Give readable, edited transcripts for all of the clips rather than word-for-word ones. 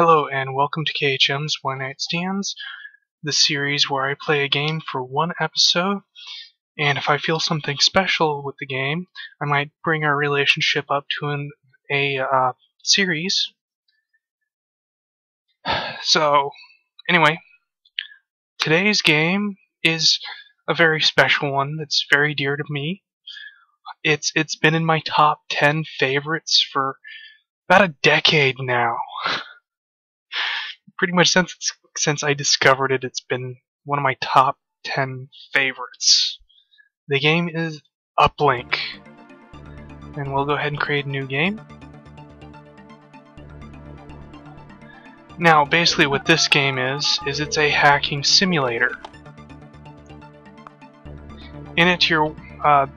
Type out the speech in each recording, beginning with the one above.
Hello and welcome to KHM's One Night Stands, the series where I play a game for one episode, and if I feel something special with the game, I might bring our relationship up to a series. So, anyway, today's game is a very special one that's very dear to me. It's been in my top 10 favorites for about a decade now. Pretty much since I discovered it, it's been one of my top 10 favorites. The game is Uplink. And we'll go ahead and create a new game. Now, basically what this game is it's a hacking simulator. In it,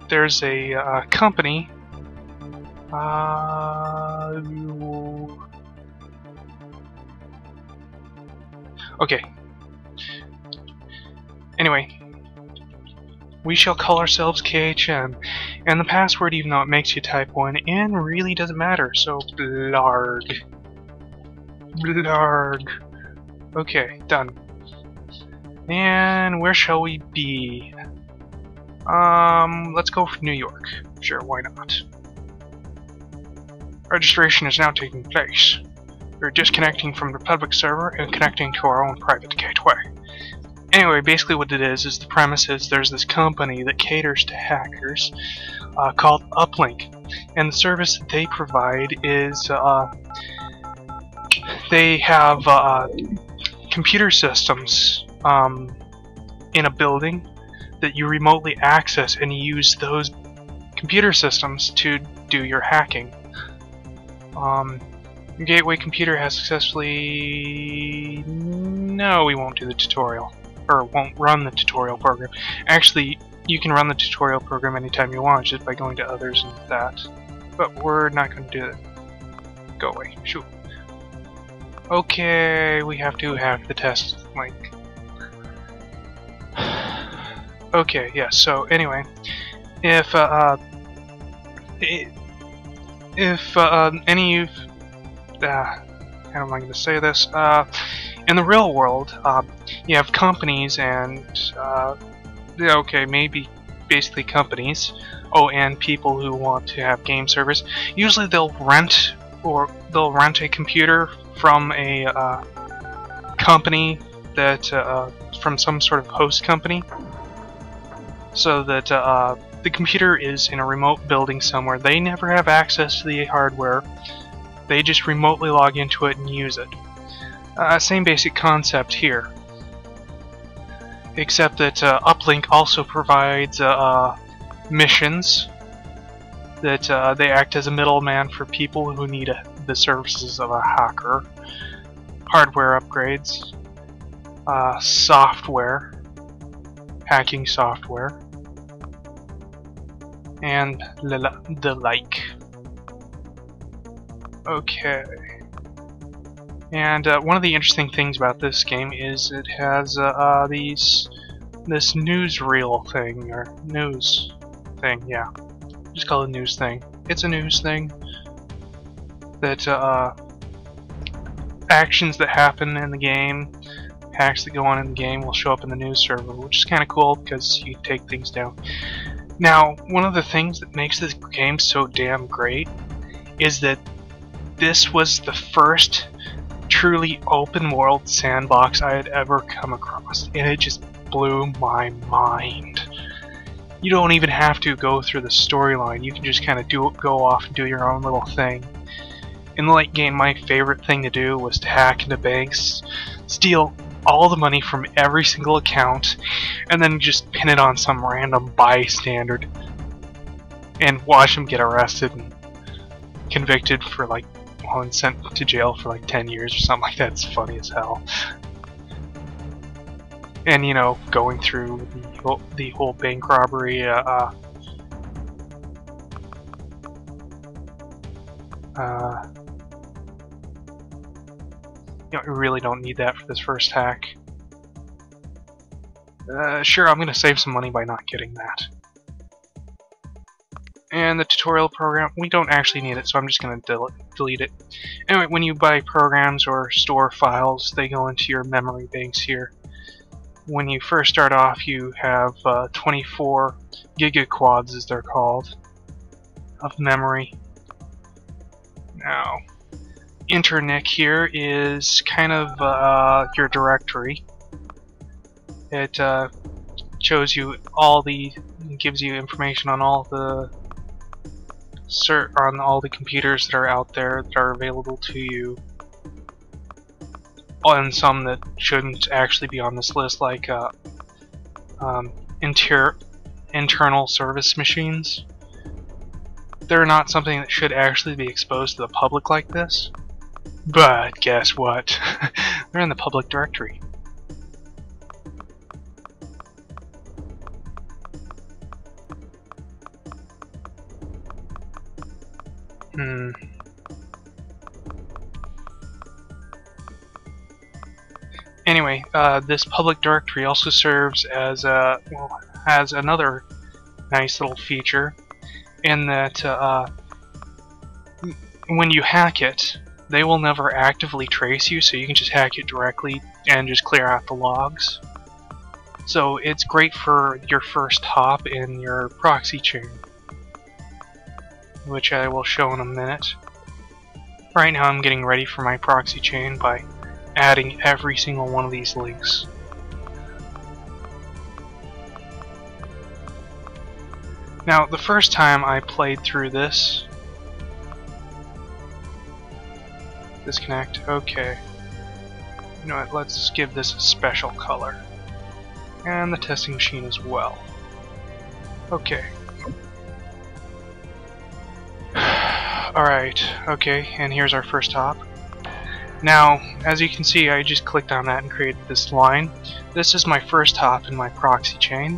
there's a company. Okay. Anyway, we shall call ourselves KHM, and the password, even though it makes you type one in, really doesn't matter, so blarg. Blarg. Okay, done. And where shall we be? Let's go for New York. Sure, why not? Registration is now taking place. We're disconnecting from the public server and connecting to our own private gateway. Anyway, basically what it is the premise is there's this company that caters to hackers called Uplink. And the service that they provide is they have computer systems in a building that you remotely access, and you use those computer systems to do your hacking. Your gateway computer has successfully... No, we won't do the tutorial. Or won't run the tutorial program. Actually, you can run the tutorial program anytime you want, just by going to others and that. But we're not going to do it. Go away. Shoot. Okay, we have to hack the test link. Okay, yeah, so anyway. If any of how am I going to say this? In the real world, you have companies and, okay, maybe basically companies, and people who want to have game servers. Usually they'll rent a computer from a company that, from some sort of host company, so that the computer is in a remote building somewhere. They never have access to the hardware. They just remotely log into it and use it. Same basic concept here. Except that Uplink also provides missions that they act as a middleman for people who need the services of a hacker. Hardware upgrades. Software. Hacking software. And the like. Okay. And one of the interesting things about this game is it has this newsreel thing, or news thing, yeah. Just call it a news thing. It's a news thing that actions that happen in the game, hacks that go on in the game will show up in the news server, which is kind of cool because you take things down. Now, one of the things that makes this game so damn great is that this was the first truly open world sandbox I had ever come across, and it just blew my mind. You don't even have to go through the storyline. You can just kind of go off and do your own little thing. In the late game, my favorite thing to do was to hack into banks, steal all the money from every single account, and then just pin it on some random bystander and watch him get arrested and convicted for and sent to jail for 10 years or something like that. It's funny as hell. And going through the whole bank robbery, you really don't need that for this first hack. Sure, I'm gonna save some money by not getting that. And the tutorial program, we don't actually need it, so I'm just going to delete it. Anyway, when you buy programs or store files, they go into your memory banks here. When you first start off, you have 24 gigaquads, as they're called, of memory. Now, internic here is kind of your directory. It shows you gives you information on all the computers that are out there that are available to you, and some that shouldn't actually be on this list, like internal service machines. They're not something that should actually be exposed to the public like this, but guess what? They're in the public directory. Anyway, this public directory also serves as has another nice little feature, in that when you hack it, they will never actively trace you, so you can just hack it directly and just clear out the logs. So it's great for your first hop in your proxy chain, which I will show in a minute. Right now I'm getting ready for my proxy chain by adding every single one of these links. Now, the first time I played through this... Disconnect, okay. You know what, let's give this a special color. And the testing machine as well. Okay. Alright, okay, and here's our first hop. Now, as you can see, I just clicked on that and created this line. This is my first hop in my proxy chain.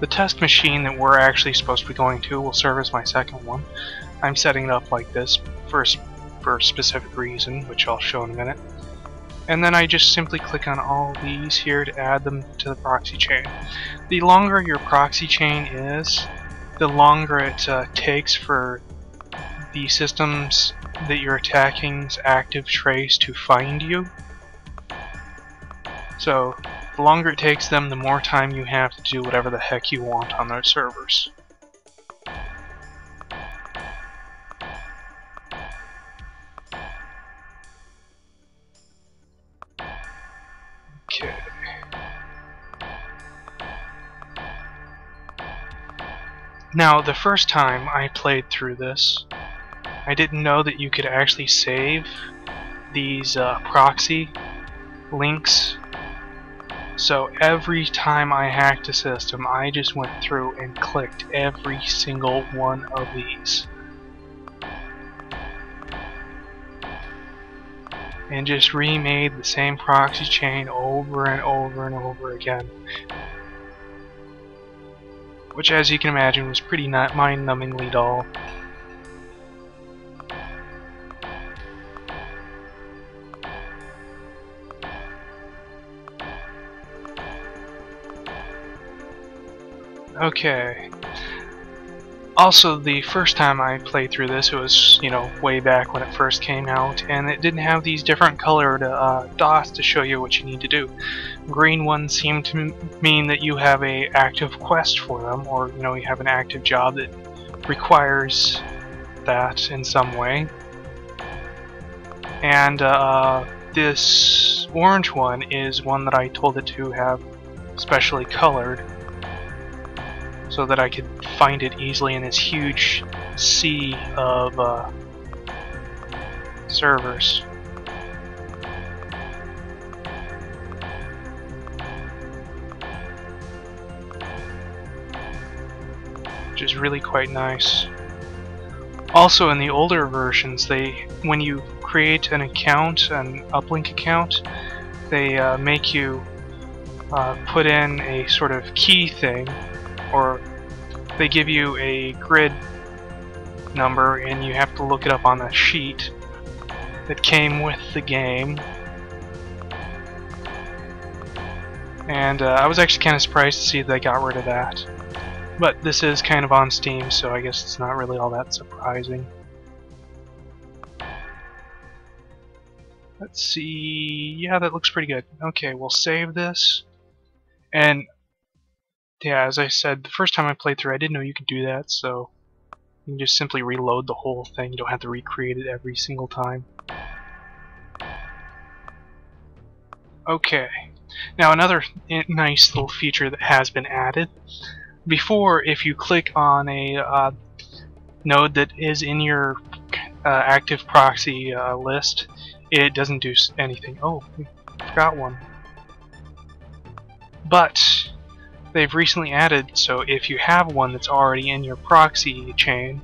The test machine that we're actually supposed to be going to will serve as my second one. I'm setting it up like this for a specific reason, which I'll show in a minute. And then I just simply click on all these here to add them to the proxy chain. The longer your proxy chain is, the longer it takes for the systems that you're attacking's active trace to find you. So, the longer it takes them, the more time you have to do whatever the heck you want on their servers. Okay. Now, the first time I played through this, I didn't know that you could actually save these proxy links. So every time I hacked a system, I just went through and clicked every single one of these. And just remade the same proxy chain over and over and over again. Which, as you can imagine, was pretty mind-numbingly dull. Okay. Also, the first time I played through this, it was, you know, way back when it first came out, and it didn't have these different colored dots to show you what you need to do. Green ones seem to mean that you have a active quest for them, or, you know, you have an active job that requires that in some way. And this orange one is one that I told it to have specially colored, so that I could find it easily in this huge sea of servers. Which is really quite nice. Also, in the older versions, when you create an account, an Uplink account, they make you put in a sort of key thing, or they give you a grid number and you have to look it up on a sheet that came with the game. And I was actually kind of surprised to see they got rid of that. But this is kind of on Steam, so I guess it's not really all that surprising. Let's see... yeah, that looks pretty good. Okay, we'll save this. And, yeah, as I said, the first time I played through, I didn't know you could do that, so... you can just simply reload the whole thing. You don't have to recreate it every single time. Okay. Now another nice little feature that has been added. Before, if you click on a node that is in your active proxy list, it doesn't do anything. Oh, forgot one. But they've recently added, so if you have one that's already in your proxy chain,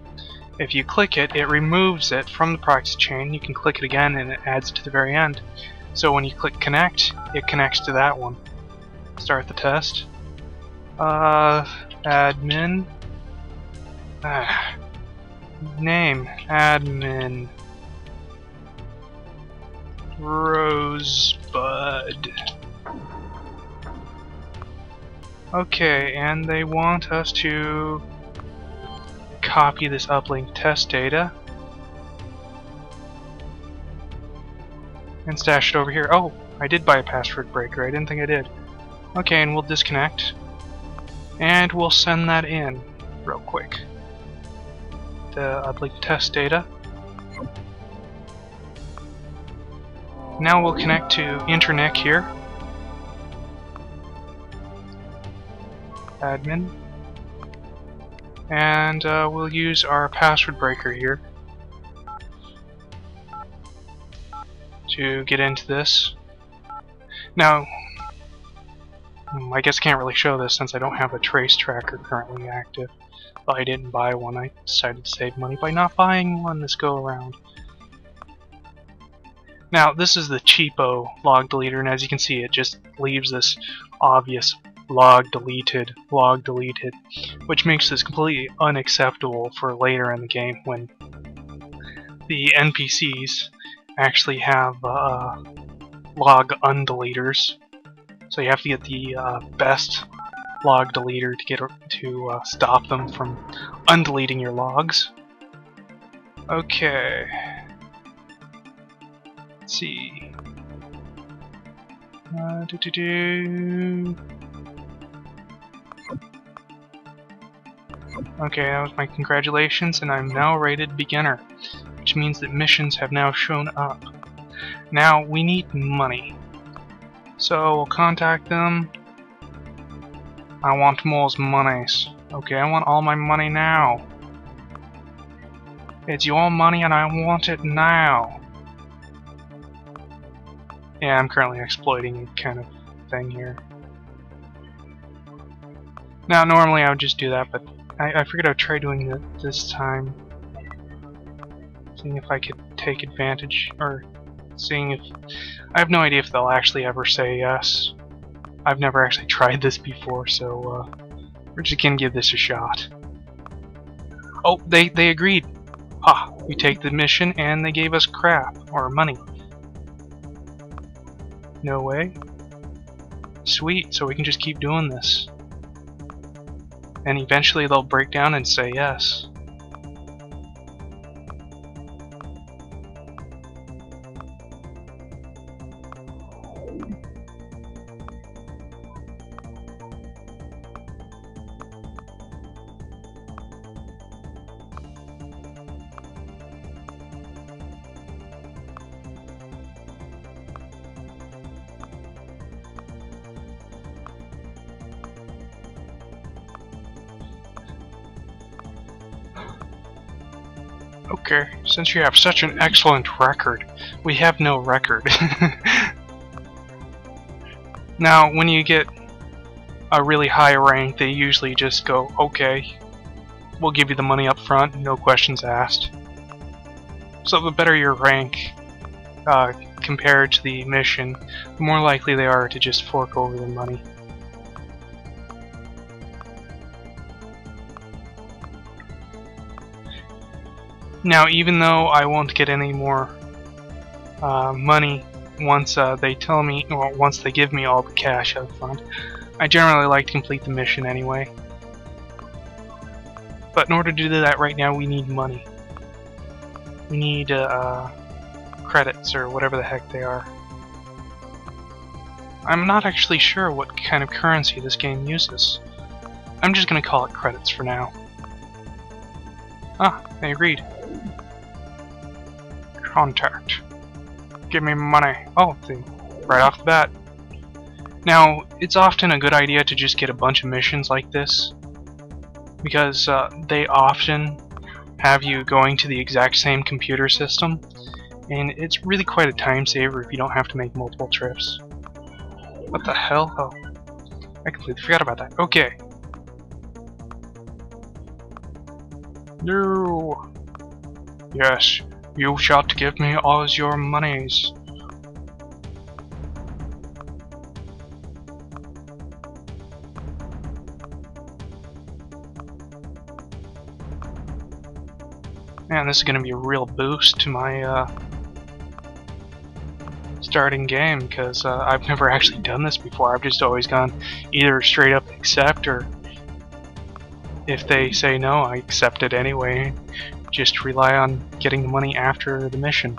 if you click it, it removes it from the proxy chain. You can click it again and it adds it to the very end. So when you click connect, it connects to that one. Start the test. Admin. Name. Admin. Rosebud. Okay, and they want us to copy this uplink test data and stash it over here. Oh, I did buy a password breaker. I didn't think I did. Okay, and we'll disconnect. And we'll send that in real quick. The uplink test data. Now we'll connect to internet here. Admin. And we'll use our password breaker here to get into this. Now, I guess I can't really show this since I don't have a trace tracker currently active. Well, I didn't buy one. I decided to save money by not buying one this go around. Now, this is the cheapo log deleter, and as you can see, it just leaves this obvious log deleted, which makes this completely unacceptable for later in the game when the NPCs actually have log undeleters. So you have to get the best log deleter to get to stop them from undeleting your logs. Okay. Let's see. Okay, that was my congratulations, and I'm now rated beginner, which means that missions have now shown up. Now, we need money. So, we'll contact them. I want more monies. Okay, I want all my money now. It's your money and I want it now. Yeah, I'm currently exploiting a kind of thing here. Now, normally I would just do that, but I figured I'd try doing it this time. Seeing if I could take advantage, or seeing if... I have no idea if they'll actually ever say yes. I've never actually tried this before, so we're just gonna give this a shot. Oh, they agreed! Ha! We take the mission and they gave us crap, or money. No way. Sweet, so we can just keep doing this. And eventually they'll break down and say yes. Okay, since you have such an excellent record, we have no record. Now, when you get a really high rank, they usually just go, okay, we'll give you the money up front, no questions asked. So the better your rank compared to the mission, the more likely they are to just fork over the money. Now, even though I won't get any more money once they tell me, or once they give me all the cash up front, I generally like to complete the mission anyway. But in order to do that right now, we need money. We need credits, or whatever the heck they are. I'm not actually sure what kind of currency this game uses. I'm just gonna call it credits for now. Ah, they agreed. Contact. Give me money. Oh, right off the bat. Now, it's often a good idea to just get a bunch of missions like this, because they often have you going to the exact same computer system, and it's really quite a time saver if you don't have to make multiple trips. What the hell? Oh, I completely forgot about that. Okay. No. Yes, you shall give me all your monies. Man, this is going to be a real boost to my starting game, because I've never actually done this before. I've just always gone either straight up accept, or if they say no, I accept it anyway. Just rely on getting the money after the mission.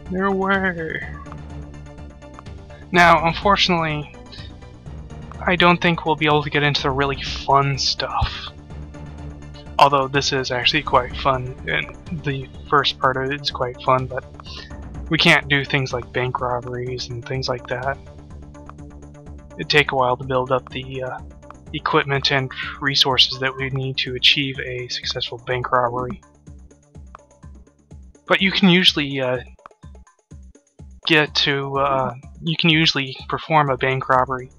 No way. Now, unfortunately, I don't think we'll be able to get into the really fun stuff. Although this is actually quite fun, and the first part of it is quite fun, but we can't do things like bank robberies and things like that. It'd take a while to build up the equipment and resources that we need to achieve a successful bank robbery. But you can usually you can usually perform a bank robbery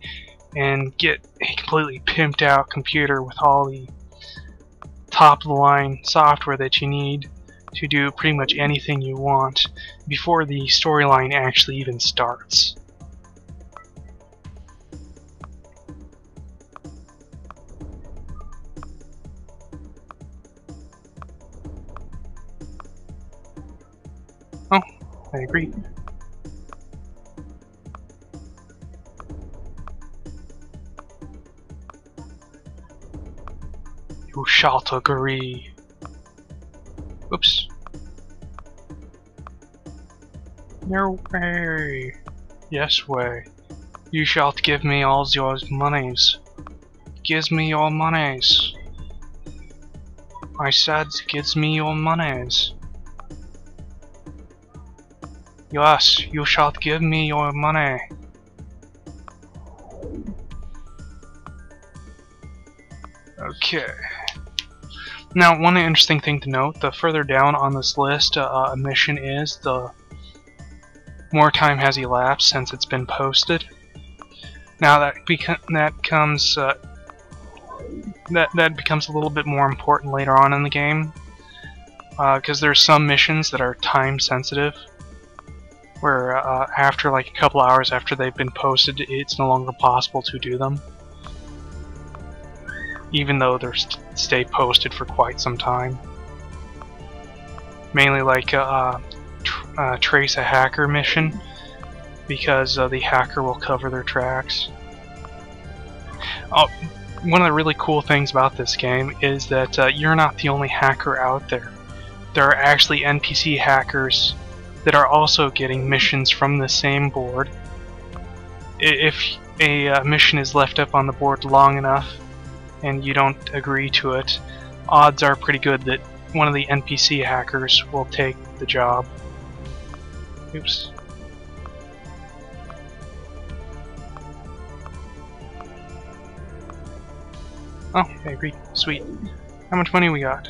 and get a completely pimped out computer with all the top of the line software that you need to do pretty much anything you want before the storyline actually even starts. Oh, I agree. You shall agree. Oops. No way. Yes way. You shall give me all your monies. Gives me your monies. I said, gives me your monies. Yes, you shall give me your money. Okay. Now, one interesting thing to note, the further down on this list a mission is, the more time has elapsed since it's been posted. Now that becomes a little bit more important later on in the game, because there's some missions that are time sensitive, where after like a couple hours after they've been posted, it's no longer possible to do them, even though they stay posted for quite some time. Mainly like trace a hacker mission, because the hacker will cover their tracks. Oh, one of the really cool things about this game is that you're not the only hacker out there. There are actually NPC hackers that are also getting missions from the same board. If a mission is left up on the board long enough and you don't agree to it, odds are pretty good that one of the NPC hackers will take the job. Oops. Oh, I agree. Sweet. How much money we got?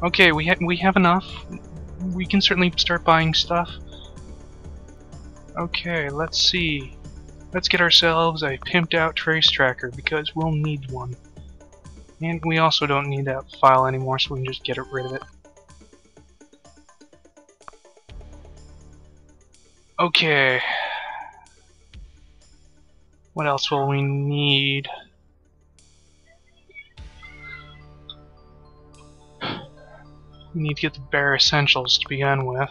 Okay, we have enough. We can certainly start buying stuff. Okay, let's see. Let's get ourselves a pimped out trace tracker, because we'll need one. And we also don't need that file anymore, so we can just get rid of it. Okay. What else will we need? We need to get the bare essentials to begin with.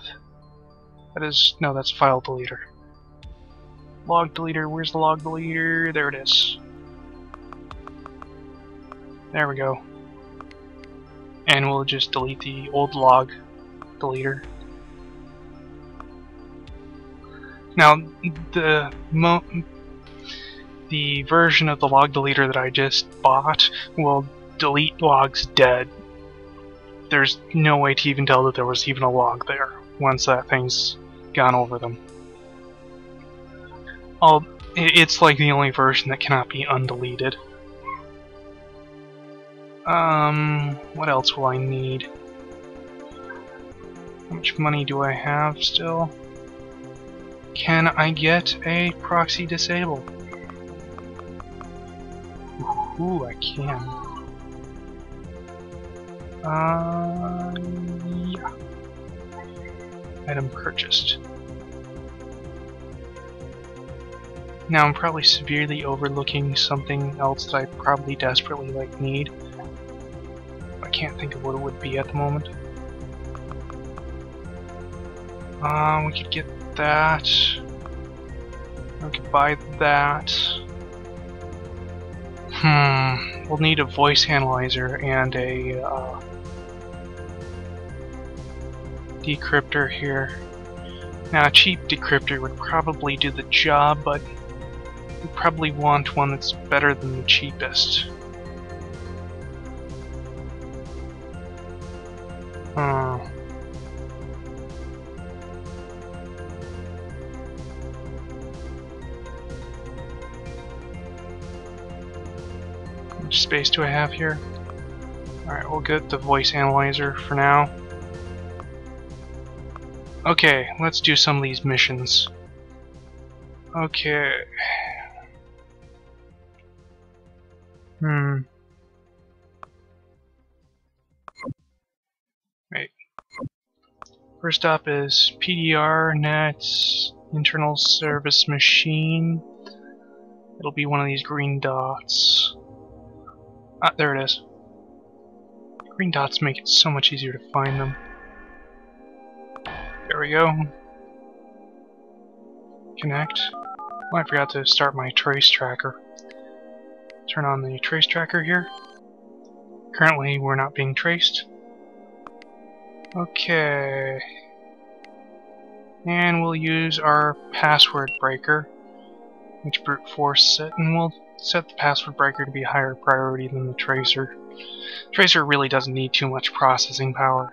That is, no, that's file deleter. Log deleter, where's the log deleter? There it is. There we go. And we'll just delete the old log deleter. Now, the version of the log deleter that I just bought will delete logs dead. There's no way to even tell that there was even a log there once that thing's gone over them. It's like the only version that cannot be undeleted. What else will I need? How much money do I have still? Can I get a proxy disable? Ooh, I can. Yeah. Item purchased. Now I'm probably severely overlooking something else that I probably desperately need. I can't think of what it would be at the moment. We could get that. We could buy that. We'll need a voice analyzer and a decryptor here. Now a cheap decryptor would probably do the job, but we probably want one that's better than the cheapest. How much space do I have here? Alright, we'll get the voice analyzer for now. Okay, let's do some of these missions. Okay. Wait. First up is PDR net internal service machine. It'll be one of these green dots. Ah, there it is. Green dots make it so much easier to find them. There we go. Connect. Oh, I forgot to start my trace tracker. Turn on the trace tracker here. Currently, we're not being traced. Okay. And we'll use our password breaker, which brute force it, and we'll set the password breaker to be higher priority than the tracer. Tracer really doesn't need too much processing power.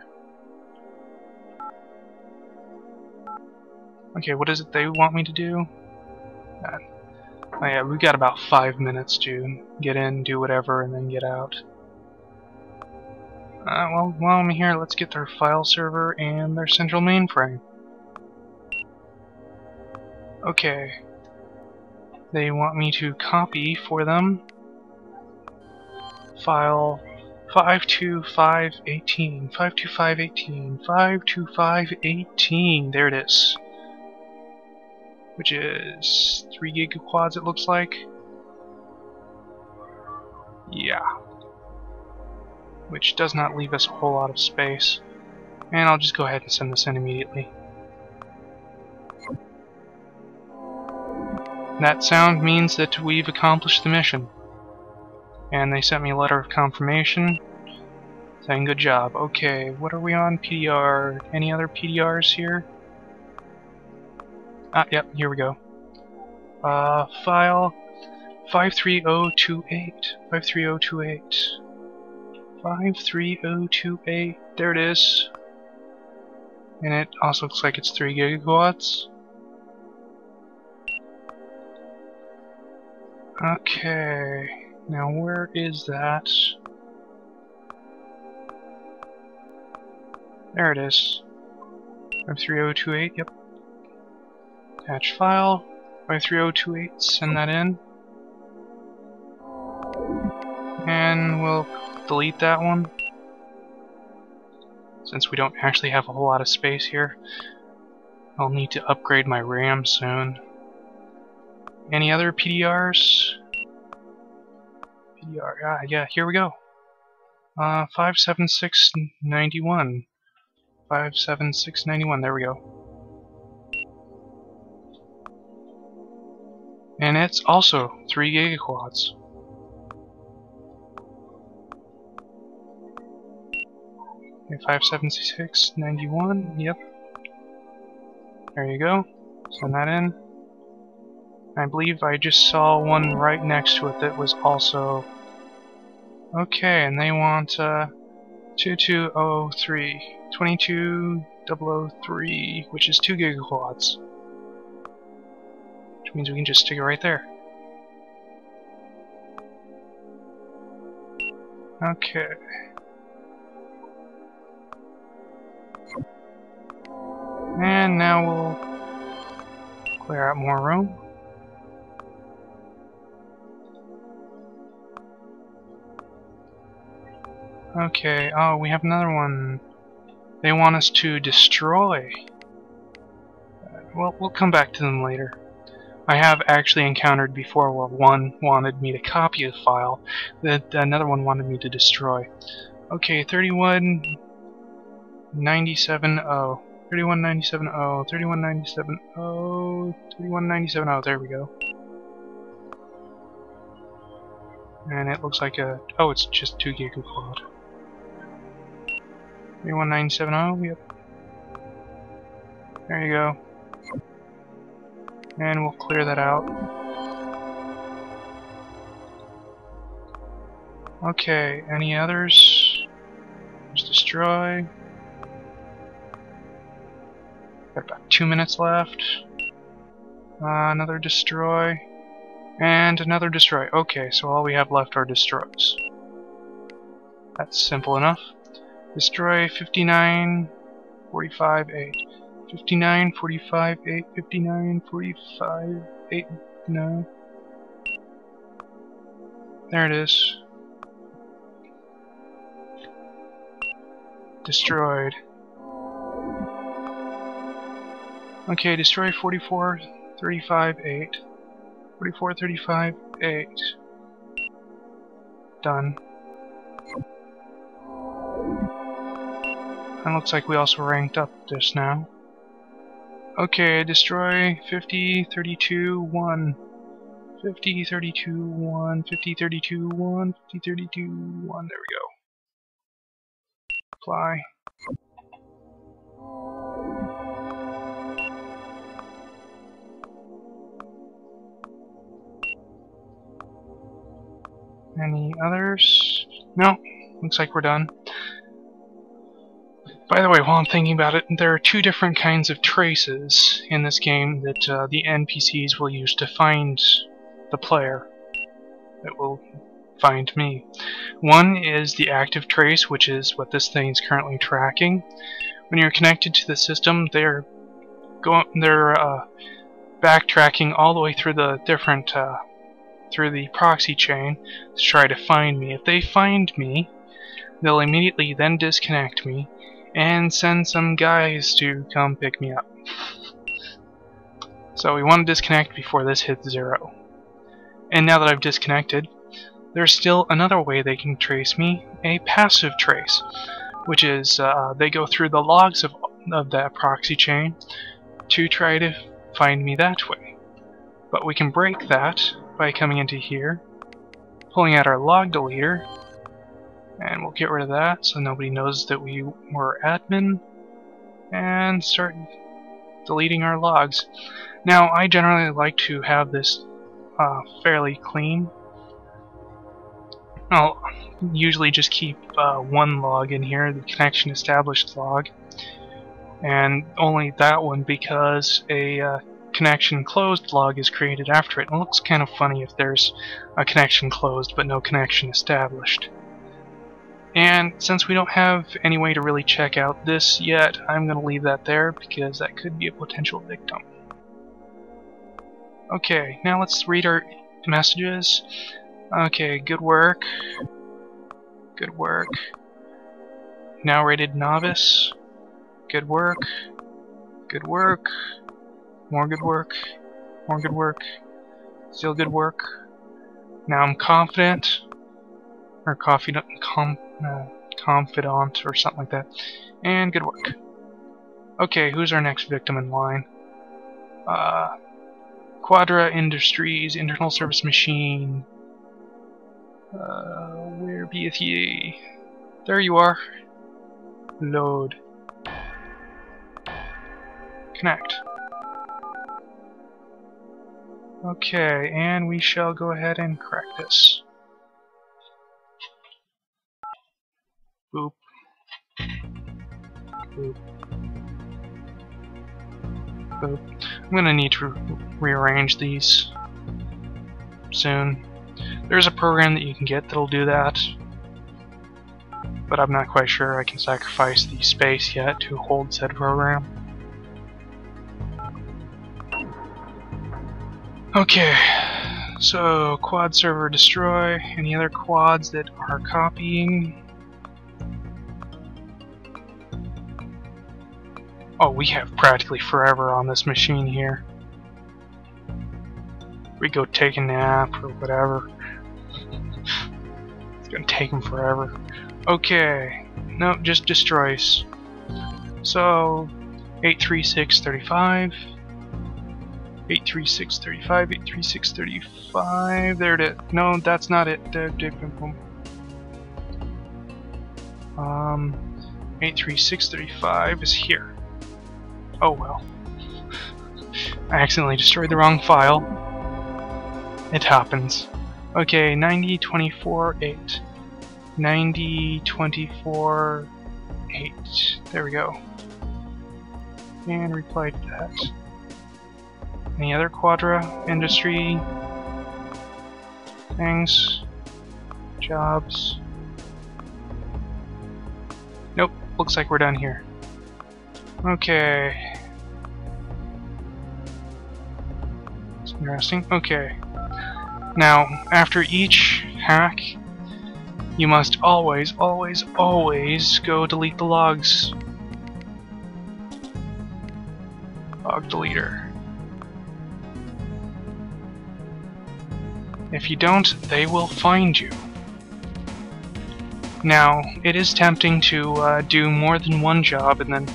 Okay, what is it they want me to do? Oh yeah, we've got about 5 minutes to get in, do whatever, and then get out. Well, while I'm here, let's get their file server and their central mainframe. Okay. They want me to copy for them file 52518, 52518, 52518. There it is. Which is 3 gigaquads, it looks like. Yeah. Which does not leave us a whole lot of space. And I'll just go ahead and send this in immediately. That sound means that we've accomplished the mission. And they sent me a letter of confirmation saying good job. Okay, what are we on? PDR. Any other PDRs here? Ah, yep, here we go. File 53028. 53028. 53028. There it is. And it also looks like it's 3 gigawatts. Okay. Now where is that? There it is. 53028, yep. Attach file. 53028, send that in. And we'll delete that one. Since we don't actually have a whole lot of space here. I'll need to upgrade my RAM soon. Any other PDRs? PDR, yeah, here we go. 57691. 57691. There we go. And it's also 3 gigaquads. Okay, 57691. Yep. There you go. Send that in. I believe I just saw one right next to it that was also... Okay, and they want 22003, which is 2 gigaquads. Which means we can just stick it right there. Okay. And now we'll clear out more room. Okay, oh, we have another one. They want us to destroy. Well, we'll come back to them later. I have actually encountered before where one wanted me to copy a file that another one wanted me to destroy. Okay, 31970, 31970, 31970, 31970, there we go. And it looks like a... oh, it's just 2 gigaquad. 31970, yep. There you go. And we'll clear that out. Okay, any others? Just destroy. Got about 2 minutes left. Another destroy. And another destroy. Okay, so all we have left are destroys. That's simple enough. Destroy 59, 45, 8. 59, 45, 8, 59, 45, 8, no. There it is. Destroyed. Okay, destroy 44, 35, 8. 44, 35, 8. Done. And looks like we also ranked up this now. Okay, destroy 50, 32, 1. 50, 32, 1. 50, 32, 1. 50, 32, 1. There we go. Apply. Any others? No. Looks like we're done. By the way, while I'm thinking about it, there are 2 different kinds of traces in this game that the NPCs will use to find the player. That will find me. One is the active trace, which is what this thing is currently tracking. When you're connected to the system, they're backtracking all the way through the different through the proxy chain to try to find me. If they find me, they'll immediately then disconnect me and send some guys to come pick me up. So we want to disconnect before this hits 0. And now that I've disconnected, there's still another way they can trace me, a passive trace, which is they go through the logs of that proxy chain to try to find me that way. But we can break that by coming into here, pulling out our log deleter, and we'll get rid of that so nobody knows that we were admin, and start deleting our logs. Now, I generally like to have this fairly clean. I'll usually just keep one log in here, the connection established log, and only that one because a connection closed log is created after it. It looks kind of funny if there's a connection closed but no connection established. And since we don't have any way to really check out this yet, I'm going to leave that there because that could be a potential victim. Okay, now let's read our messages. Okay, good work. Good work. Now rated novice. Good work. Good work. More good work. More good work. Still good work. Now I'm confident. Or confidant or something like that. And good work. Okay, who's our next victim in line? Quadra Industries, Internal Service Machine. Where beeth ye? There you are. Load. Connect. Okay, and we shall go ahead and crack this. Boop. Boop. Boop. I'm gonna need to rearrange these soon. There's a program that you can get that'll do that, but I'm not quite sure I can sacrifice the space yet to hold said program. Okay, so quad server destroy. Any other quads that are copying? Oh, we have practically forever on this machine here. We go take a nap or whatever. It's gonna take them forever. Okay, no, just destroys. So 83635, 83635, 83635. There it is. No, that's not it. 83635 is here. Oh well. I accidentally destroyed the wrong file. It happens. Okay, 9024.8. 9024.8. There we go. And reply to that. Any other Quadra industry things? Jobs? Nope, looks like we're done here. Okay. That's interesting. Okay. Now, after each hack, you must always go delete the logs. Log deleter. If you don't, they will find you. Now, it is tempting to do more than one job and then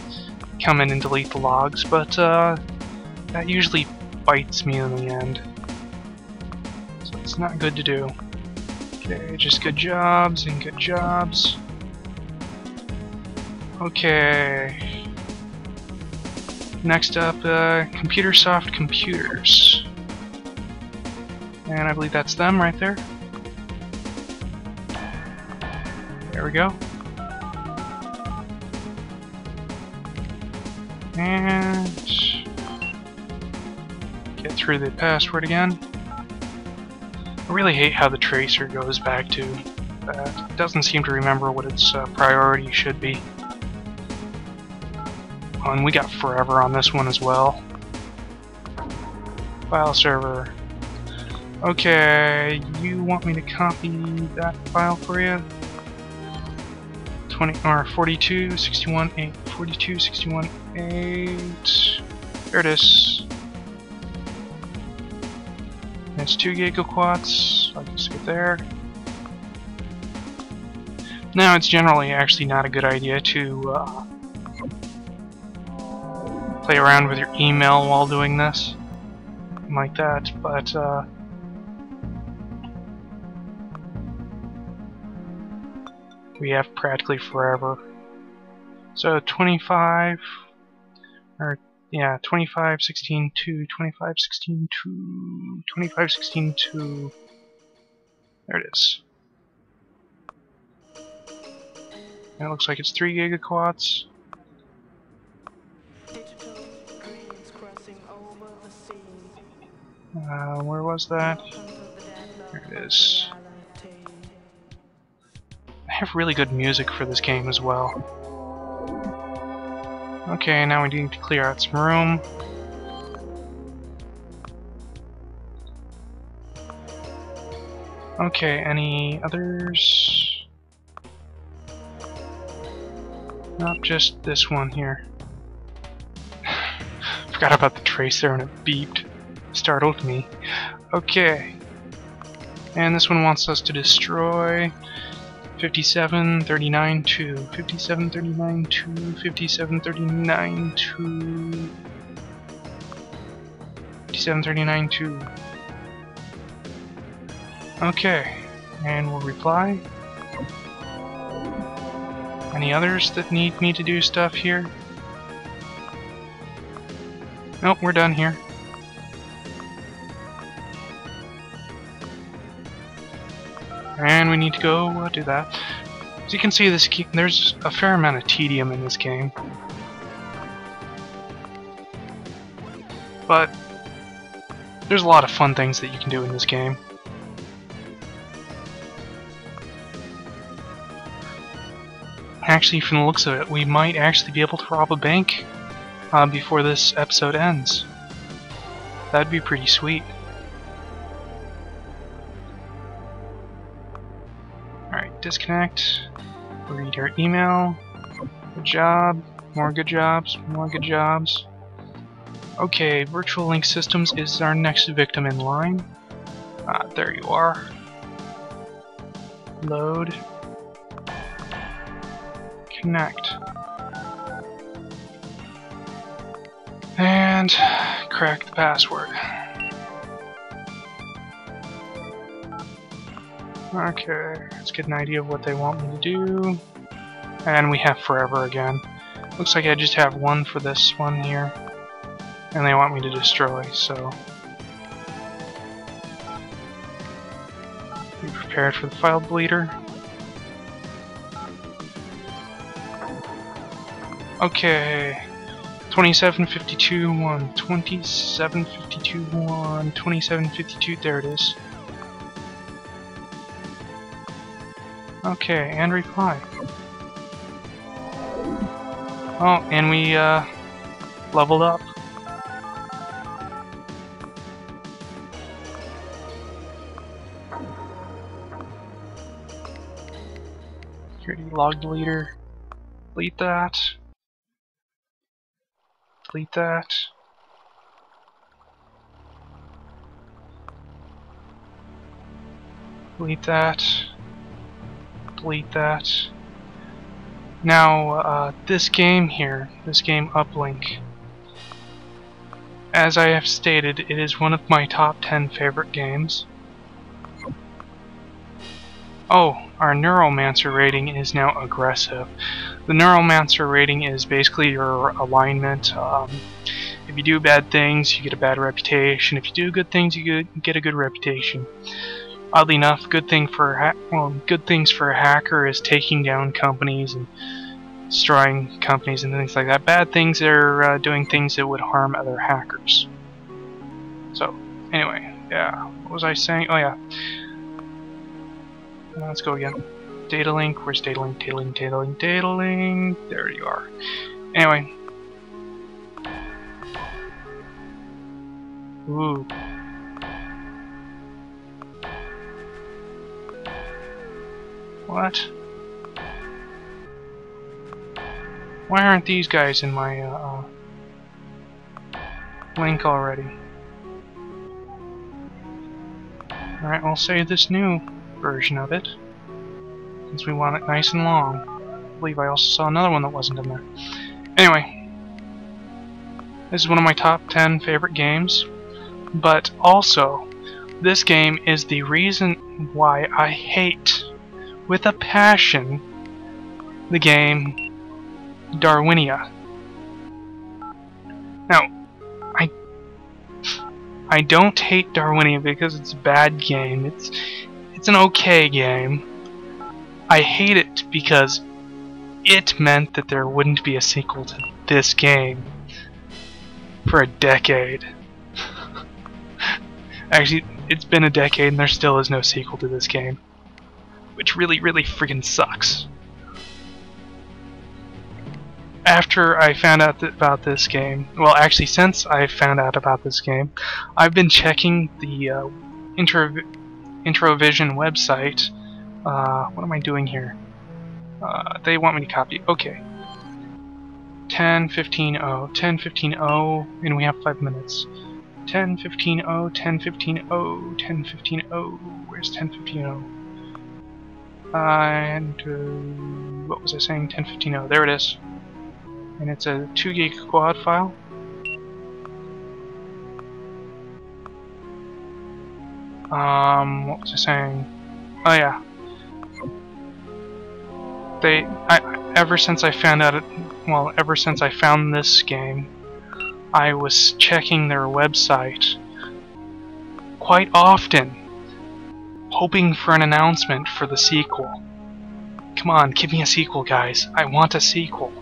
come in and delete the logs, but that usually bites me in the end. So it's not good to do. Okay, just good jobs and good jobs. Okay. Next up, ComputerSoft Computers. And I believe that's them right there. There we go. And get through the password again. I really hate how the tracer goes back to that. It doesn't seem to remember what its priority should be. Oh, and we got forever on this one as well. File server. Okay, you want me to copy that file for you? 42, 61, 8, 42, 61, 8. There it is. It's 2 gigaquats. I'll just get there. Now, it's generally actually not a good idea to play around with your email while doing this, like that, but we have practically forever. So 25, or yeah, 25, 16, 2, 25, 16, 2, 25, 16, 2. There it is. And it looks like it's 3 gigaquats. Where was that? There it is. I have really good music for this game as well. Okay, now we need to clear out some room. Okay, any others? Not just this one here. Forgot about the tracer and it beeped. Startled me. Okay. And this one wants us to destroy 57, 39, 2. 57, 39, 2. 57, 39, 2. 57, 39, 2. Okay, and we'll reply. Any others that need me to do stuff here? Nope, we're done here. And we need to go do that. As you can see, there's a fair amount of tedium in this game. But there's a lot of fun things that you can do in this game. Actually, from the looks of it, we might actually be able to rob a bank before this episode ends. That'd be pretty sweet. Alright, disconnect. Read your email. Good job. More good jobs. More good jobs. Okay, Virtual Link Systems is our next victim in line. There you are. Load. Connect. And crack the password. Okay, let's get an idea of what they want me to do. And we have forever again. Looks like I just have one for this one here. And they want me to destroy, so... Be prepared for the file bleeder. Okay. 2752-1, 2752-1, 2752, there it is. Okay, and reply. Oh, and we leveled up. Security log deleter. Delete that. Delete that. Delete that. Delete that. Now, this game here, this game Uplink, as I have stated, it is one of my top 10 favorite games. Oh, our Neuromancer rating is now aggressive. The Neuromancer rating is basically your alignment. If you do bad things, you get a bad reputation. If you do good things, you get a good reputation. Oddly enough, good things for a hacker is taking down companies and destroying companies and things like that. Bad things are doing things that would harm other hackers. So, anyway, yeah. What was I saying? Oh yeah. Let's go again. Data link. Where's data link? Data link. Data link. Data link. There you are. Anyway. Ooh. What? Why aren't these guys in my link already? Alright, we'll save this new version of it, since we want it nice and long. I believe I also saw another one that wasn't in there. Anyway, this is one of my top 10 favorite games, but also, this game is the reason why I hate, with a passion, the game Darwinia. Now, I don't hate Darwinia because it's a bad game. It's an okay game. I hate it because it meant that there wouldn't be a sequel to this game for a decade. Actually, it's been a decade and there still is no sequel to this game, which really, really freaking sucks. After I found out about this game, well, actually, since I found out about this game, I've been checking the Introvision website. What am I doing here? They want me to copy. Okay. 10:15:0, 10:15:0, and we have 5 minutes. 10:15:0, 10:15:0, 10:15:0. Where's 10:15:0? And what was I saying? 1015. Oh, there it is. And it's a 2 gig quad file. What was I saying? Oh yeah. Ever since I found out ever since I found this game, I was checking their website quite often, hoping for an announcement for the sequel. Come on, give me a sequel, guys. I want a sequel.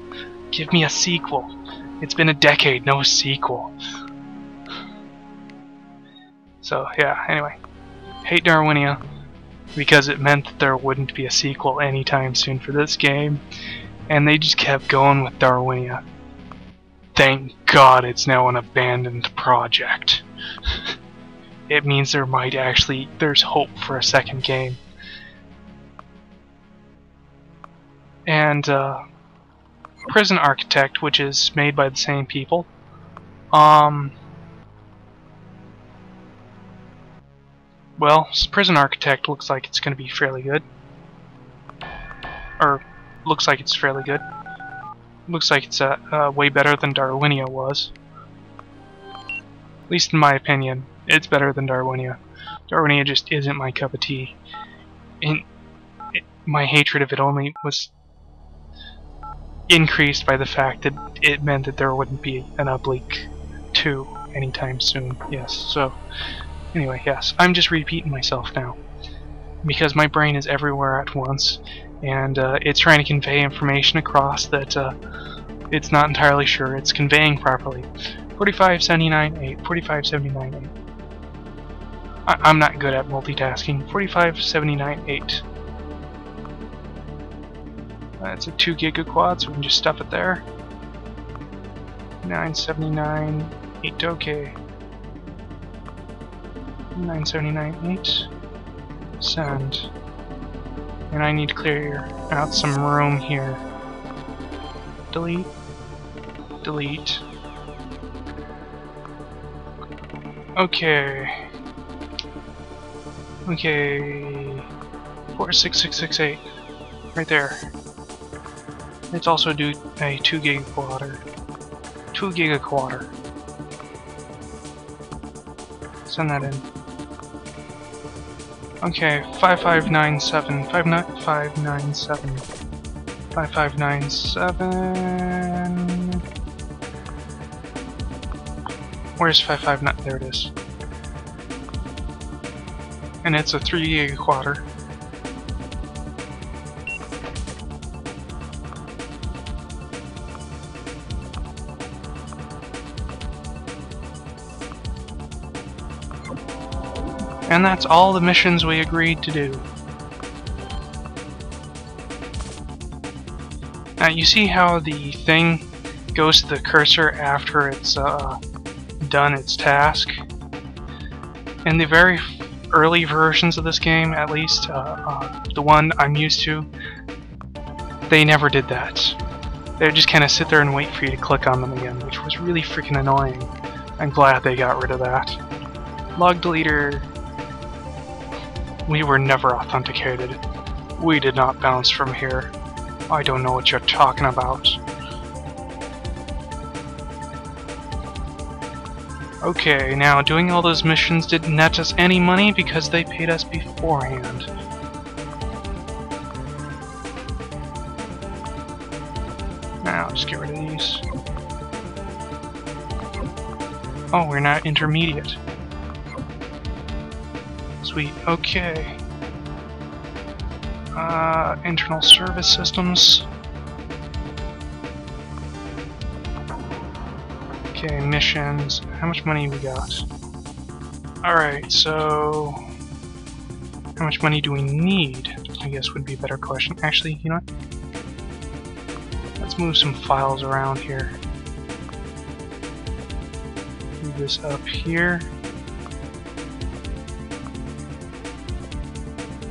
Give me a sequel. It's been a decade, no sequel. So, yeah, anyway. Hate Darwinia, because it meant that there wouldn't be a sequel anytime soon for this game, and they just kept going with Darwinia. Thank God it's now an abandoned project. It means there's hope for a second game. And Prison Architect, which is made by the same people, well, Prison Architect looks like it's going to be fairly good. Or, looks like it's fairly good. Looks like it's way better than Darwinia was. At least in my opinion, it's better than Darwinia. Darwinia just isn't my cup of tea. My hatred of it only was increased by the fact that it meant that there wouldn't be an Uplink 2 anytime soon. Yes, so anyway, yes, I'm just repeating myself now because my brain is everywhere at once, and it's trying to convey information across that it's not entirely sure it's conveying properly. 4579.8, 4579.8. I'm not good at multitasking. 4579.8. That's a 2 gig quad, so we can just stuff it there. 979.8, okay. 979.8. Send. And I need to clear out some room here. Delete. Delete. Okay. Okay. 46668. Right there. Let's also do a 2 gig quad. 2 gig a quad. Send that in. Okay, 5597. 5597. 5597. Where's 559? There it is. And it's a 3 gig quad. And that's all the missions we agreed to do. Now you see how the thing goes to the cursor after it's done its task? In the very early versions of this game, at least, the one I'm used to, they never did that. They would just kind of sit there and wait for you to click on them again, which was really freaking annoying. I'm glad they got rid of that. Log deleter. We were never authenticated. We did not bounce from here. I don't know what you're talking about. Okay, now doing all those missions didn't net us any money because they paid us beforehand. Now, just get rid of these. Oh, we're not intermediate. Sweet, okay. Internal service systems. Okay, missions. How much money we got? Alright, so how much money do we need? I guess would be a better question. Actually, you know what? Let's move some files around here. Move this up here.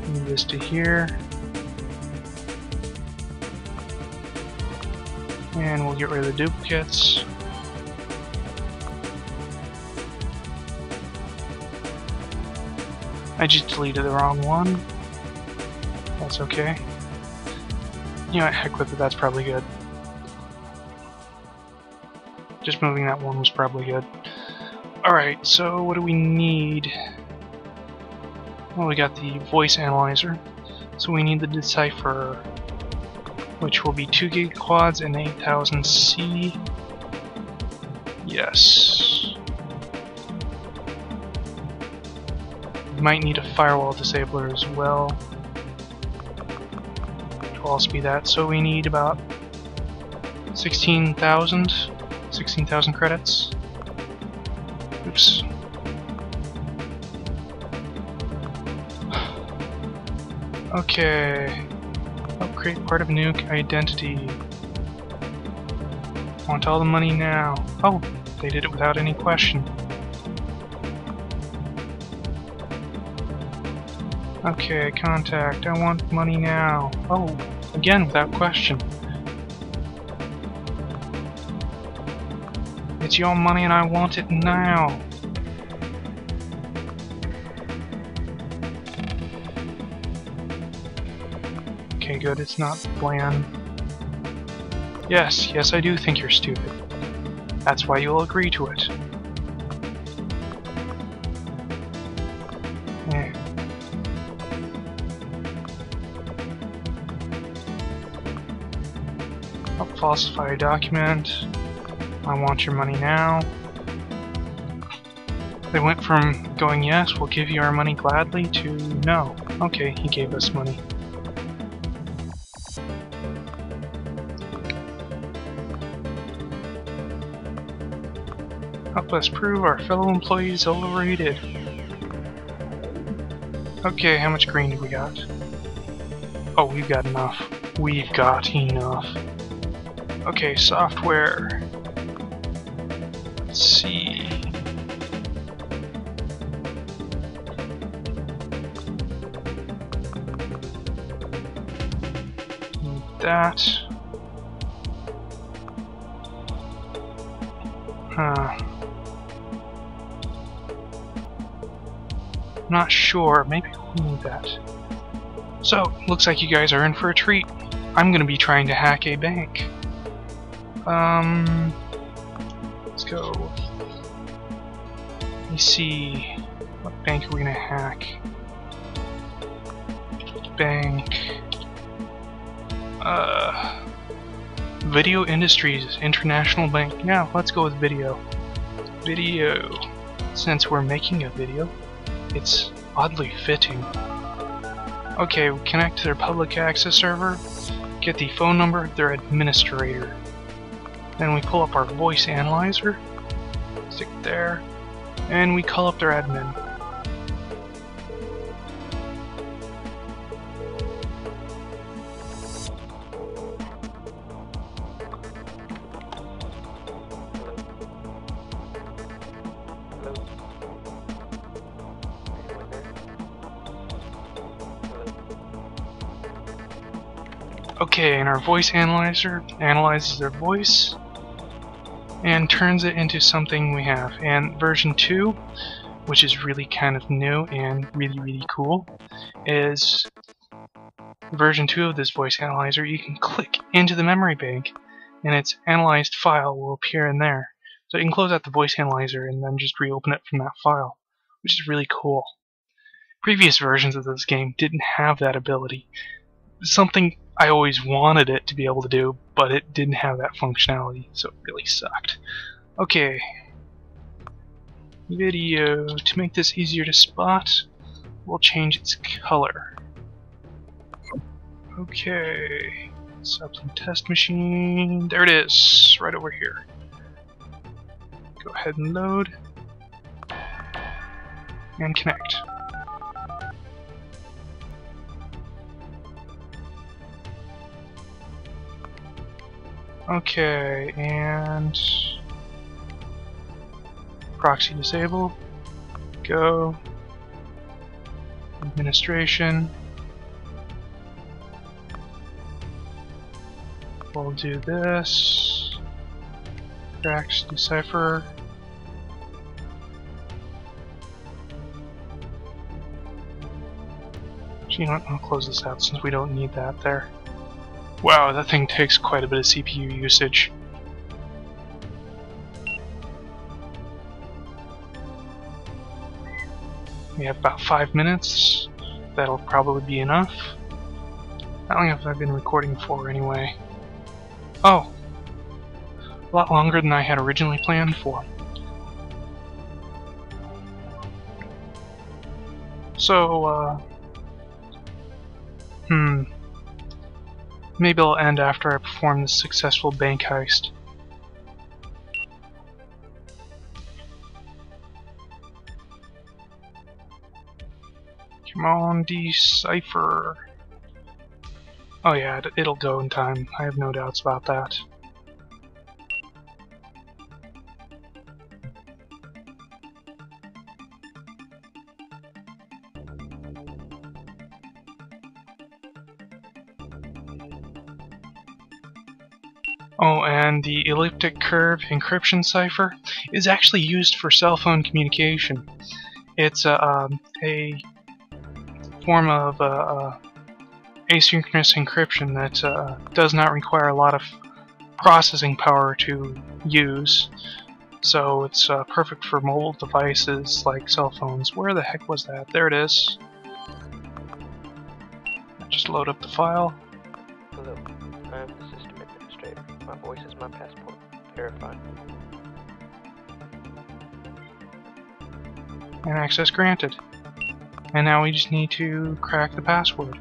Move this to here. And we'll get rid of the duplicates. I just deleted the wrong one. That's okay. You know what, heck with it, that's probably good. Just moving that one was probably good. Alright, so what do we need? Well, we got the voice analyzer. So we need the decipher, which will be 2 gig quads and 8000 C. Yes. We might need a firewall disabler as well to also be that. So we need about 16,000 credits. Oops. Okay. Create part of nuke identity. Want all the money now. Oh, they did it without any question. Okay, contact. I want money now. Oh, again without question. It's your money and I want it now. Okay, good, it's not bland. Yes, I do think you're stupid. That's why you'll agree to it. Eh. I'll falsify a document. I want your money now. They went from going, yes, we'll give you our money gladly, to no. Okay, he gave us money. Help us prove our fellow employees overrated. Okay, how much green do we got? Oh, we've got enough. We've got enough. Okay, software. Let's see. Need that. Not sure. Maybe we need that. So, looks like you guys are in for a treat. I'm gonna be trying to hack a bank. Let's go. Let me see. What bank are we gonna hack? Bank. Video Industries International Bank. Yeah, let's go with video. Video. Since we're making a video, it's oddly fitting. Okay, we connect to their public access server, get the phone number of their administrator. Then we pull up our voice analyzer, stick it there, and we call up their admin. Okay, and our voice analyzer analyzes their voice and turns it into something we have. And version 2, which is really kind of new and really cool, is version 2 of this voice analyzer. You can click into the memory bank and its analyzed file will appear in there. So you can close out the voice analyzer and then just reopen it from that file, which is really cool. Previous versions of this game didn't have that ability. Something I always wanted it to be able to do, but it didn't have that functionality, so it really sucked. Okay. Video. To make this easier to spot, we'll change its color. Okay. Uplink test machine. There it is, right over here. Go ahead and load. And connect. Okay, and proxy disable, go, administration, we'll do this, cracks decipher, You know what, I'll close this out since we don't need that there. Wow, that thing takes quite a bit of CPU usage. We have about 5 minutes. That'll probably be enough. How long have I been recording for anyway? Oh! A lot longer than I had originally planned for. So, maybe I'll end after I perform this successful bank heist. Come on, decipher. Oh yeah, it'll go in time. I have no doubts about that. Oh, and the elliptic curve encryption cipher is actually used for cell phone communication. It's a form of asynchronous encryption that does not require a lot of processing power to use. So it's perfect for mobile devices like cell phones. Where the heck was that? There it is. Just load up the file. Hello, I am the system administrator. My voice is my passport. Verified. And access granted. And now we just need to crack the password.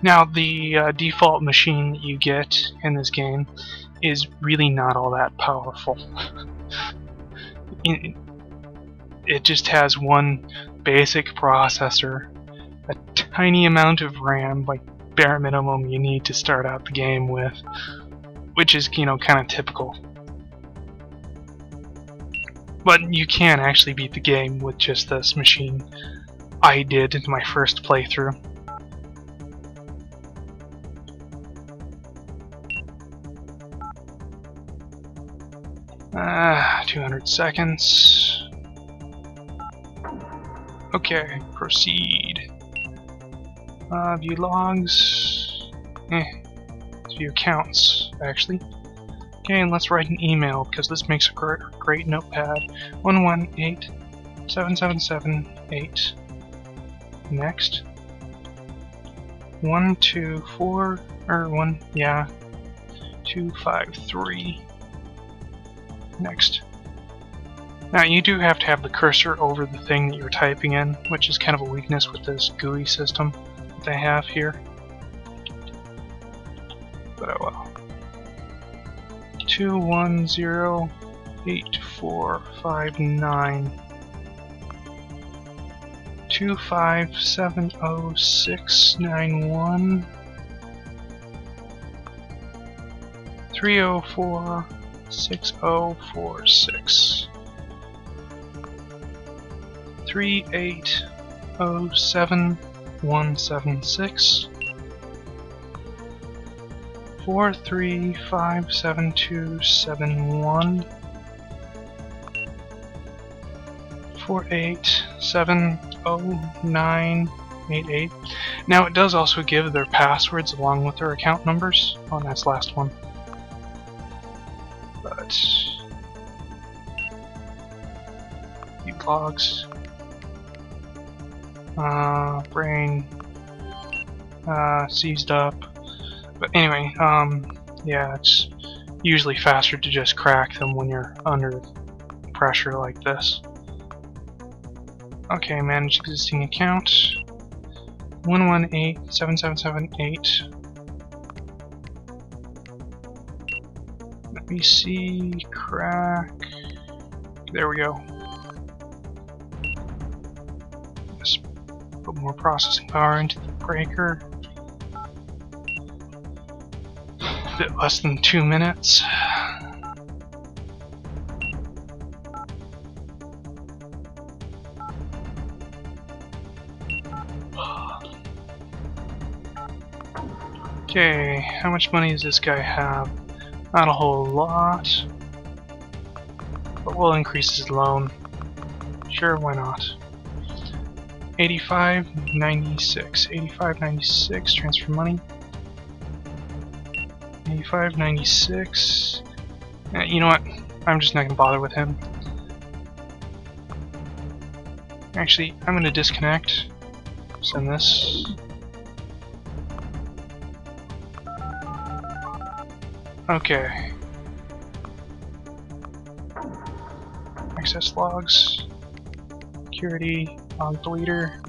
Now, the default machine that you get in this game is really not all that powerful. It just has one basic processor, a tiny amount of RAM, like bare minimum you need to start out the game with, which is, you know, kind of typical. But you can actually beat the game with just this machine. I did in my first playthrough. 200 seconds. Okay, proceed. View logs. View accounts, actually. Okay, and let's write an email because this makes a great notepad. 11877778. Next. 124 or 1, yeah. 253. Next. Now you do have to have the cursor over the thing that you're typing in, which is kind of a weakness with this GUI system that they have here. But oh well. 2108459 2570691 304 6046 3807176 4357271 4870988. Now it does also give their passwords along with their account numbers. Oh, that's the last one. But view logs, brain seized up. But anyway, yeah, it's usually faster to just crack them when you're under pressure like this. Okay, manage existing account. 1187778. Let me see, crack. There we go. Just put more processing power into the breaker. A bit less than 2 minutes. Okay, how much money does this guy have? Not a whole lot. but we'll increase his loan. Sure, why not? 85.96. 85.96. Transfer money. 85.96. You know what? I'm just not gonna bother with him. Actually, I'm gonna disconnect. Send this. Okay. Access logs. Security. Log deleter.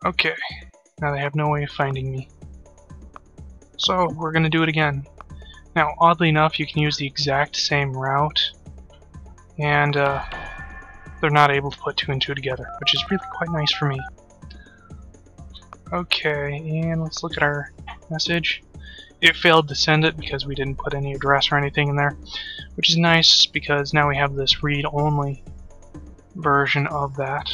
Okay. Now they have no way of finding me. So, we're gonna do it again. Now, oddly enough, you can use the exact same route, and they're not able to put 2 and 2 together, which is really quite nice for me. Okay, and let's look at our message. It failed to send it because we didn't put any address or anything in there, which is nice because now we have this read-only version of that.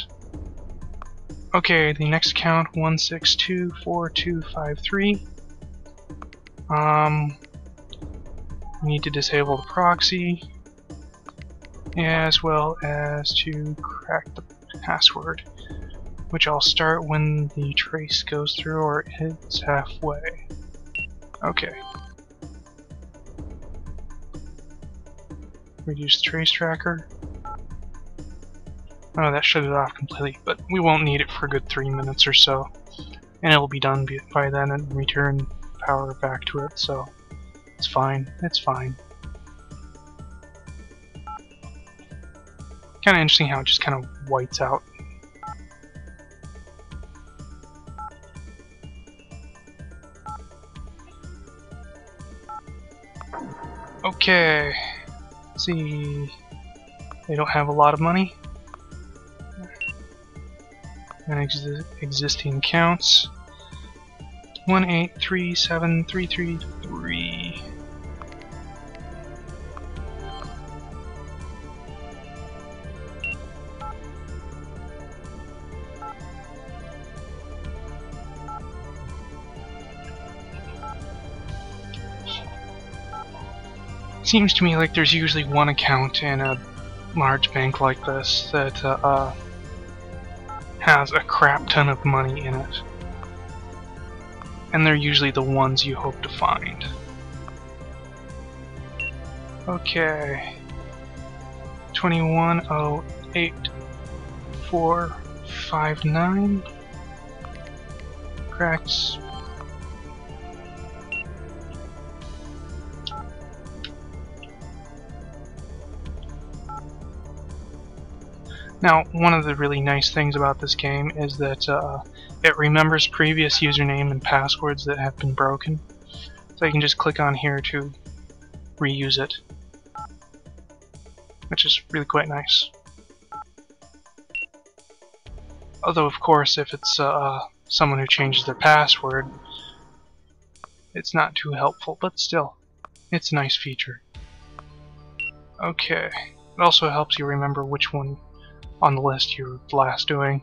Okay, the next account, 1624253. We need to disable the proxy, as well as to crack the password, which I'll start when the trace goes through or hits halfway. Okay. Reduce the trace tracker. Oh, that shut it off completely, but we won't need it for a good 3 minutes or so, and it'll be done by then and return power back to it, so it's fine. It's fine. Kind of interesting how it just kind of whites out. Okay. Let's see. They don't have a lot of money. And existing accounts. 1837333. Seems to me like there's usually one account in a large bank like this that has a crap ton of money in it. And they're usually the ones you hope to find. Okay. 2108.459. Cracks. Now, one of the really nice things about this game is that it remembers previous username and passwords that have been broken. So you can just click on here to reuse it, which is really quite nice. Although, of course, if it's someone who changes their password, it's not too helpful, but still, it's a nice feature. Okay, it also helps you remember which one on the list you're last doing.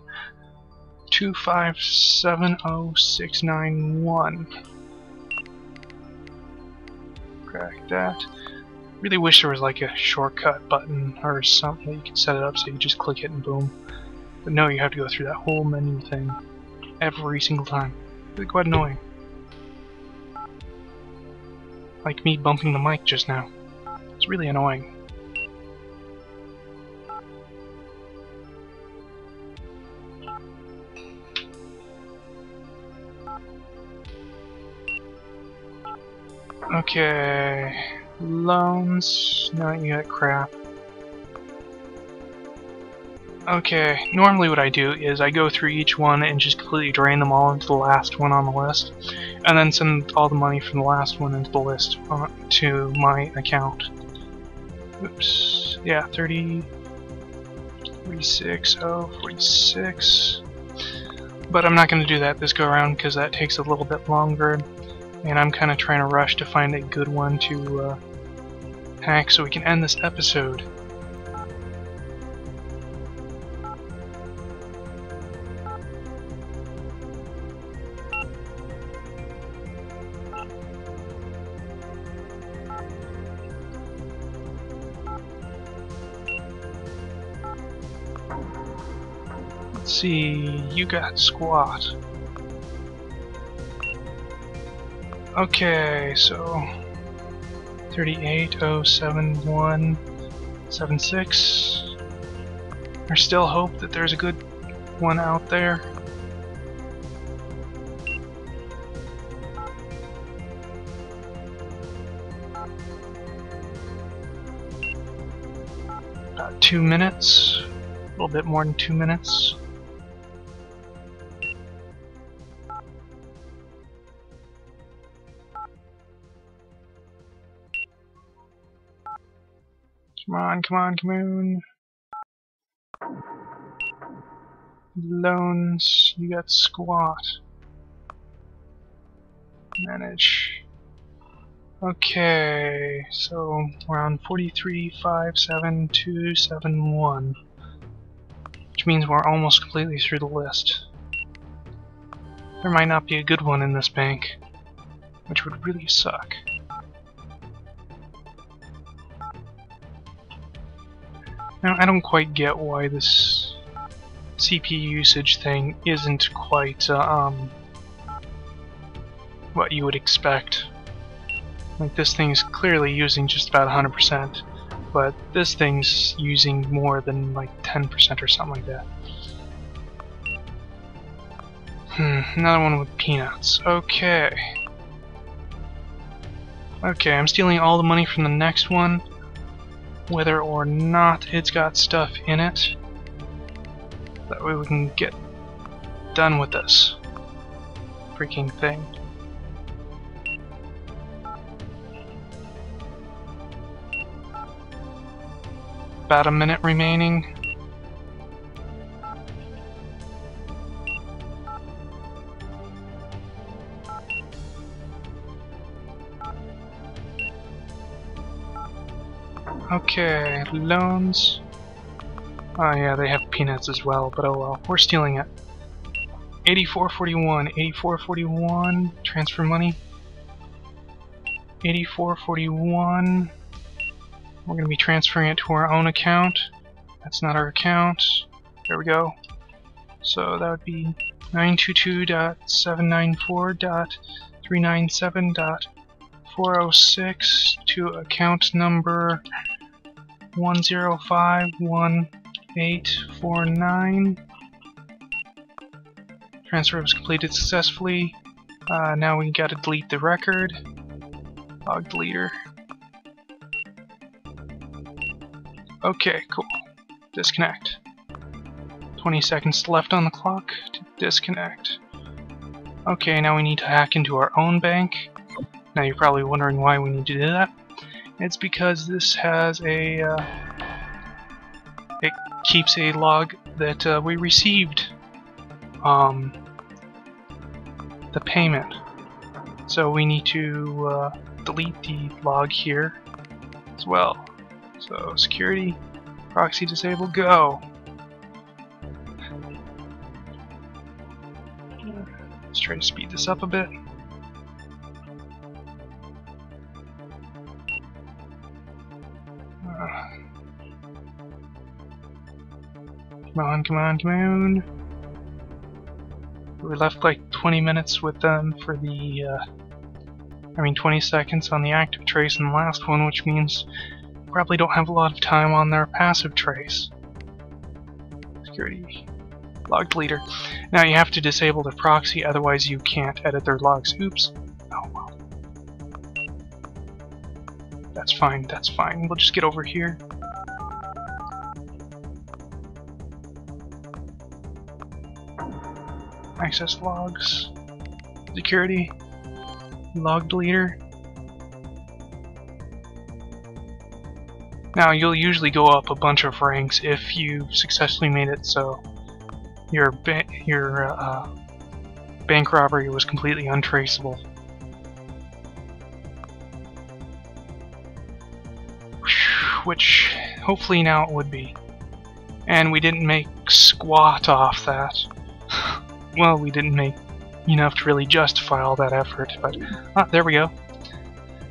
2570691. Crack that. Really wish there was like a shortcut button or something that you could set it up so you just click it and boom. But no, you have to go through that whole menu thing every single time. Really quite annoying. Like me bumping the mic just now. It's really annoying. Okay, loans, no, you got crap. Okay, normally what I do is I go through each one and just completely drain them all into the last one on the list, and then send all the money from the last one into the list to my account. Oops, yeah, 30, 46, 46. But I'm not going to do that this go around because that takes a little bit longer. And I'm kind of trying to rush to find a good one to hack so we can end this episode. Let's see, you got squat. Okay, so 38,071,76. There's still hope that there's a good one out there. About 2 minutes, a little bit more than 2 minutes. Come on, come on, come on. Loans, you got squat. Manage. Okay, so we're on 43,57271, which means we're almost completely through the list. There might not be a good one in this bank, which would really suck. Now, I don't quite get why this CPU usage thing isn't quite what you would expect. Like, this thing's clearly using just about 100%, but this thing's using more than like 10% or something like that. Another one with peanuts. Okay. Okay, I'm stealing all the money from the next one, whether or not it's got stuff in it. That way we can get done with this freaking thing. About a minute remaining. Okay, loans. Oh yeah, they have peanuts as well, but oh well, we're stealing it. 8441, 8441, transfer money. 8441. We're going to be transferring it to our own account. That's not our account. There we go. So that would be 922.794.397.406 to account number 1051849. Transfer was completed successfully. Now we gotta delete the record. Log deleter. Okay, cool. Disconnect. 20 seconds left on the clock to disconnect. Okay, now we need to hack into our own bank. Now you're probably wondering why we need to do that. It's because this has a it keeps a log that we received the payment. So we need to delete the log here as well. So security, proxy disable, go. Let's try to speed this up a bit. Come on, come on, come on. We left like 20 minutes with them for the, 20 seconds on the active trace in the last one, which means we probably don't have a lot of time on their passive trace. Security. Log deleter. Now you have to disable the proxy, otherwise you can't edit their logs. Oops. Oh well. That's fine, that's fine. We'll just get over here. Access logs. Security. Log deleter. Now you'll usually go up a bunch of ranks if you successfully made it so your bank robbery was completely untraceable. Which hopefully now it would be. And we didn't make squat off that. Well, we didn't make enough to really justify all that effort, but there we go.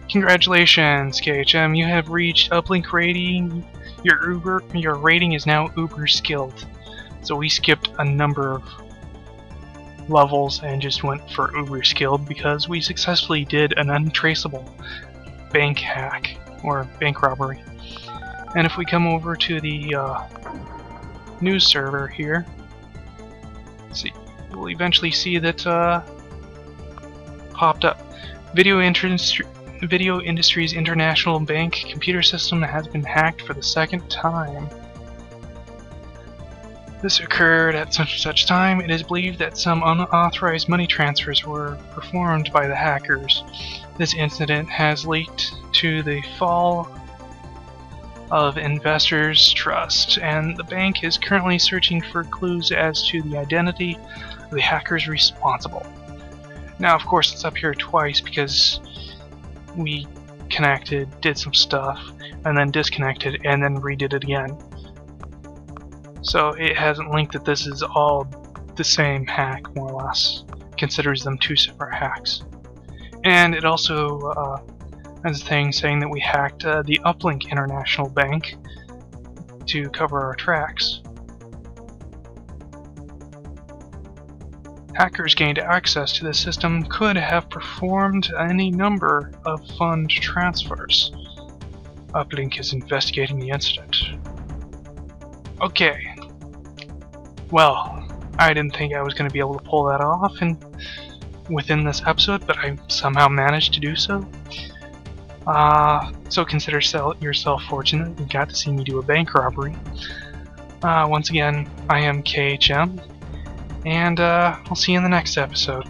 Congratulations, KHM, you have reached Uplink rating. Your rating is now uber skilled. So we skipped a number of levels and just went for uber skilled because we successfully did an untraceable bank hack or bank robbery. And if we come over to the news server here, see, we'll eventually see that popped up. Video Industries International Bank computer system has been hacked for the second time. This occurred at such and such time. It is believed that some unauthorized money transfers were performed by the hackers. This incident has leaked to the fall of investors' trust, and the bank is currently searching for clues as to the identity of the hackers responsible. Now, of course, it's up here twice because we connected, did some stuff, and then disconnected, and then redid it again. So it hasn't linked that this is all the same hack, more or less. Considers them two separate hacks. And it also has a thing saying that we hacked the Uplink International Bank to cover our tracks. Hackers gained access to the system could have performed any number of fund transfers. Uplink is investigating the incident. Okay. Well, I didn't think I was going to be able to pull that off within this episode, but I somehow managed to do so. So consider yourself fortunate you got to see me do a bank robbery. Once again, I am KHM, and I'll see you in the next episode.